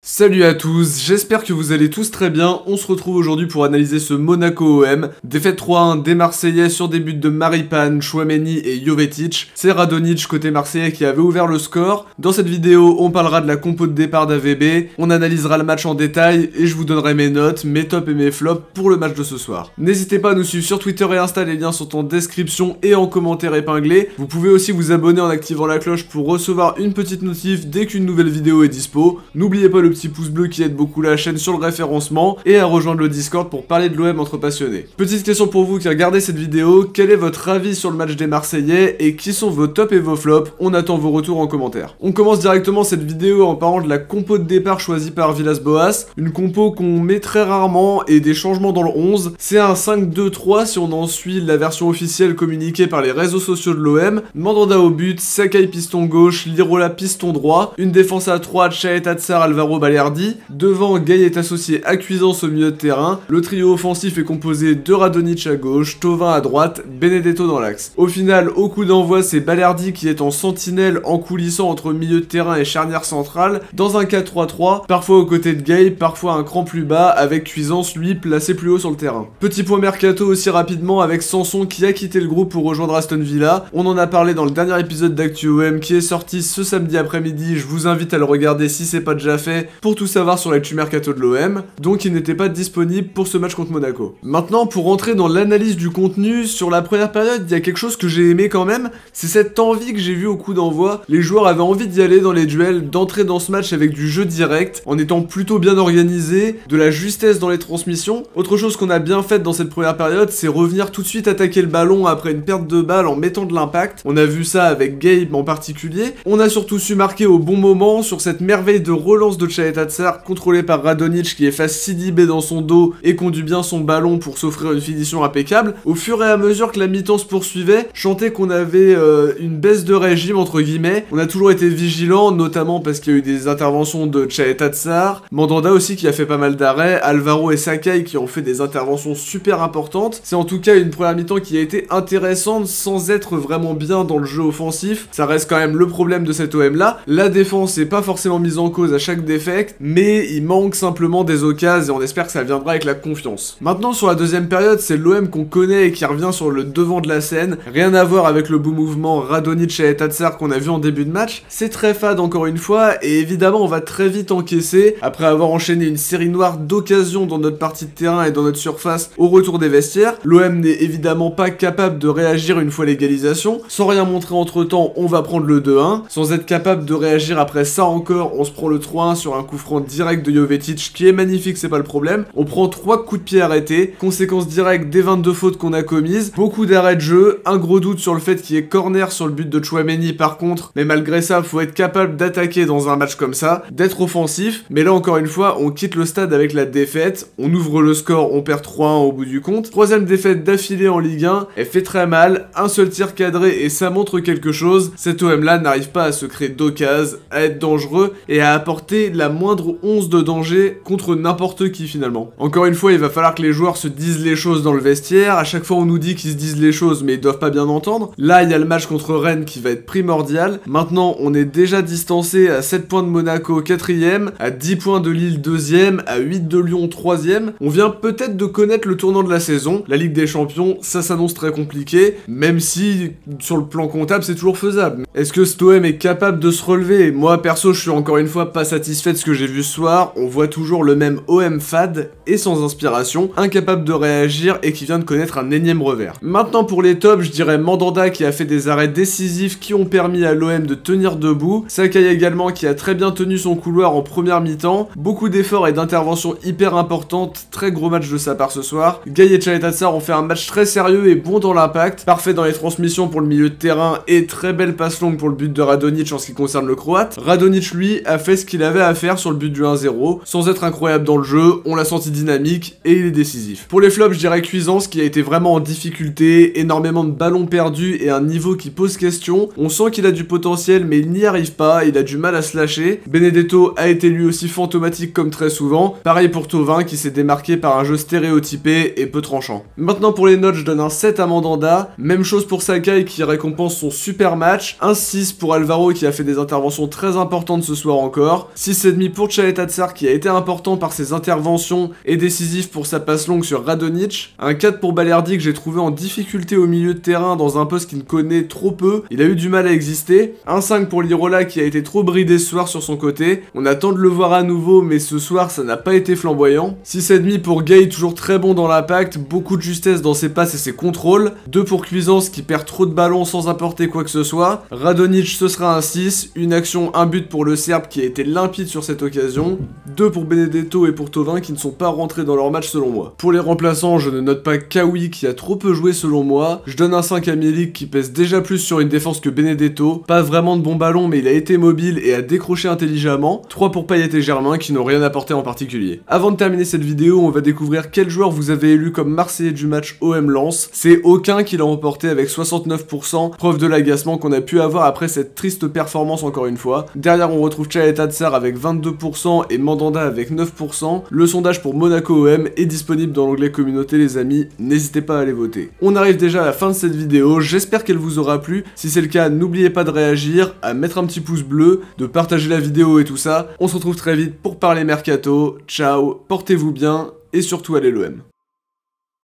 Salut à tous, j'espère que vous allez tous très bien. On se retrouve aujourd'hui pour analyser ce Monaco OM. Défaite 3-1 des Marseillais sur des buts de Maripane, Chouameni et Jovetic. C'est Radonjic côté Marseillais qui avait ouvert le score. Dans cette vidéo, on parlera de la compo de départ d'AVB, on analysera le match en détail et je vous donnerai mes notes, mes tops et mes flops pour le match de ce soir. N'hésitez pas à nous suivre sur Twitter et Insta, les liens sont en description et en commentaire épinglé. Vous pouvez aussi vous abonner en activant la cloche pour recevoir une petite notif dès qu'une nouvelle vidéo est dispo. N'oubliez pas le petit pouce bleu qui aide beaucoup la chaîne sur le référencement et à rejoindre le Discord pour parler de l'OM entre passionnés. Petite question pour vous qui regardez cette vidéo, quel est votre avis sur le match des Marseillais et qui sont vos tops et vos flops? On attend vos retours en commentaire. On commence directement cette vidéo en parlant de la compo de départ choisie par Villas-Boas, une compo qu'on met très rarement et des changements dans le 11. C'est un 5-2-3 si on en suit la version officielle communiquée par les réseaux sociaux de l'OM. Mandanda au but, Sakai piston gauche, Lirola piston droit, une défense à 3, Chaeta Tsar, Alvaro Balerdi. Devant, Gay est associé à Cuisance au milieu de terrain. Le trio offensif est composé de Radonjic à gauche, Thauvin à droite, Benedetto dans l'axe. Au final, au coup d'envoi, c'est Balerdi qui est en sentinelle en coulissant entre milieu de terrain et charnière centrale, dans un 4-3-3, parfois aux côtés de Gay, parfois un cran plus bas, avec Cuisance lui placé plus haut sur le terrain. Petit point mercato aussi rapidement avec Sanson qui a quitté le groupe pour rejoindre Aston Villa. On en a parlé dans le dernier épisode d'ActuOM qui est sorti ce samedi après-midi, je vous invite à le regarder si c'est pas déjà fait, pour tout savoir sur l'actu mercato de l'OM, donc il n'était pas disponible pour ce match contre Monaco. Maintenant, pour rentrer dans l'analyse du contenu, sur la première période, il y a quelque chose que j'ai aimé quand même, c'est cette envie que j'ai vue au coup d'envoi. Les joueurs avaient envie d'y aller dans les duels, d'entrer dans ce match avec du jeu direct, en étant plutôt bien organisé, de la justesse dans les transmissions. Autre chose qu'on a bien faite dans cette première période, c'est revenir tout de suite attaquer le ballon après une perte de balle en mettant de l'impact. On a vu ça avec Gabe en particulier. On a surtout su marquer au bon moment sur cette merveille de relance de Chaeta Tsar, contrôlé par Radonjic qui efface Sidibé dans son dos et conduit bien son ballon pour s'offrir une finition impeccable. Au fur et à mesure que la mi-temps se poursuivait, je sentais qu'on avait une baisse de régime entre guillemets. On a toujours été vigilant, notamment parce qu'il y a eu des interventions de Chaeta Tsar, Mandanda aussi qui a fait pas mal d'arrêts, Alvaro et Sakai qui ont fait des interventions super importantes. C'est en tout cas une première mi-temps qui a été intéressante sans être vraiment bien dans le jeu offensif. Ça reste quand même le problème de cet OM là. La défense n'est pas forcément mise en cause à chaque défaite, mais il manque simplement des occasions et on espère que ça viendra avec la confiance. Maintenant sur la deuxième période, c'est l'OM qu'on connaît et qui revient sur le devant de la scène. Rien à voir avec le beau mouvement Radonjic et Tsar qu'on a vu en début de match. C'est très fade encore une fois et évidemment on va très vite encaisser après avoir enchaîné une série noire d'occasions dans notre partie de terrain et dans notre surface au retour des vestiaires. L'OM n'est évidemment pas capable de réagir une fois l'égalisation. Sans rien montrer entre temps, on va prendre le 2-1. Sans être capable de réagir après ça encore, on se prend le 3-1 sur un coup franc direct de Jovetic qui est magnifique, c'est pas le problème. On prend 3 coups de pied arrêtés, conséquence directe des 22 fautes qu'on a commises, beaucoup d'arrêts de jeu, un gros doute sur le fait qu'il y ait corner sur le but de Chouameni par contre, mais malgré ça, faut être capable d'attaquer dans un match comme ça, d'être offensif, mais là encore une fois, on quitte le stade avec la défaite, on ouvre le score, on perd 3-1 au bout du compte. Troisième défaite d'affilée en Ligue 1, elle fait très mal, un seul tir cadré et ça montre quelque chose, cet OM là n'arrive pas à se créer d'occasion, à être dangereux et à apporter la moindre once de danger contre n'importe qui finalement. Encore une fois, il va falloir que les joueurs se disent les choses dans le vestiaire. À chaque fois, on nous dit qu'ils se disent les choses, mais ils doivent pas bien entendre. Là, il y a le match contre Rennes qui va être primordial. Maintenant, on est déjà distancé à 7 points de Monaco 4ème, à 10 points de Lille 2ème, à 8 de Lyon 3ème. On vient peut-être de connaître le tournant de la saison. La Ligue des Champions, ça s'annonce très compliqué, même si sur le plan comptable, c'est toujours faisable. Est-ce que cet OM est capable de se relever? Moi, perso, je suis encore une fois pas satisfait de ce que j'ai vu ce soir. On voit toujours le même OM fade et sans inspiration, incapable de réagir et qui vient de connaître un énième revers. Maintenant pour les tops, je dirais Mandanda qui a fait des arrêts décisifs qui ont permis à l'OM de tenir debout, Sakai également qui a très bien tenu son couloir en première mi-temps, beaucoup d'efforts et d'interventions hyper importantes, très gros match de sa part ce soir. Gay et Chaeta Tsar ont fait un match très sérieux et bon dans l'impact, parfait dans les transmissions pour le milieu de terrain et très belle passe longue pour le but de Radonjic en ce qui concerne le croate. Radonjic lui a fait ce qu'il avait à faire sur le but du 1-0, sans être incroyable dans le jeu, on l'a senti dynamique et il est décisif. Pour les flops, je dirais Cuisance qui a été vraiment en difficulté, énormément de ballons perdus et un niveau qui pose question. On sent qu'il a du potentiel mais il n'y arrive pas, il a du mal à se lâcher. Benedetto a été lui aussi fantomatique comme très souvent. Pareil pour Thauvin qui s'est démarqué par un jeu stéréotypé et peu tranchant. Maintenant pour les notes, je donne un 7 à Mandanda. Même chose pour Sakai qui récompense son super match. Un 6 pour Alvaro qui a fait des interventions très importantes ce soir encore. 6 6,5 pour Tchalet qui a été important par ses interventions et décisif pour sa passe longue sur Radonjic. Un 4 pour Balerdi que j'ai trouvé en difficulté au milieu de terrain dans un poste qu'il ne connaît trop peu. Il a eu du mal à exister. Un 5 pour Lirola qui a été trop bridé ce soir sur son côté. On attend de le voir à nouveau mais ce soir ça n'a pas été flamboyant. 6,5 pour Gay, toujours très bon dans l'impact, beaucoup de justesse dans ses passes et ses contrôles. 2 pour Cuisance qui perd trop de ballons sans apporter quoi que ce soit. Radonjic ce sera un 6, une action, un but pour le Serbe qui a été limpide sur cette occasion. 2 pour Benedetto et pour Thauvin qui ne sont pas rentrés dans leur match selon moi. Pour les remplaçants, je ne note pas Kawi qui a trop peu joué selon moi. Je donne un 5 à Milik qui pèse déjà plus sur une défense que Benedetto. Pas vraiment de bon ballon mais il a été mobile et a décroché intelligemment. 3 pour Payet et Germain qui n'ont rien apporté en particulier. Avant de terminer cette vidéo, on va découvrir quel joueur vous avez élu comme Marseillais du match OM Lens. C'est aucun qui l'a remporté avec 69%, preuve de l'agacement qu'on a pu avoir après cette triste performance encore une fois. Derrière on retrouve Tchalet avec 22% et Mandanda avec 9%. Le sondage pour Monaco OM est disponible dans l'onglet communauté les amis, n'hésitez pas à aller voter. On arrive déjà à la fin de cette vidéo, j'espère qu'elle vous aura plu. Si c'est le cas, n'oubliez pas de réagir, à mettre un petit pouce bleu, de partager la vidéo et tout ça. On se retrouve très vite pour parler mercato. Ciao, portez-vous bien et surtout allez l'OM.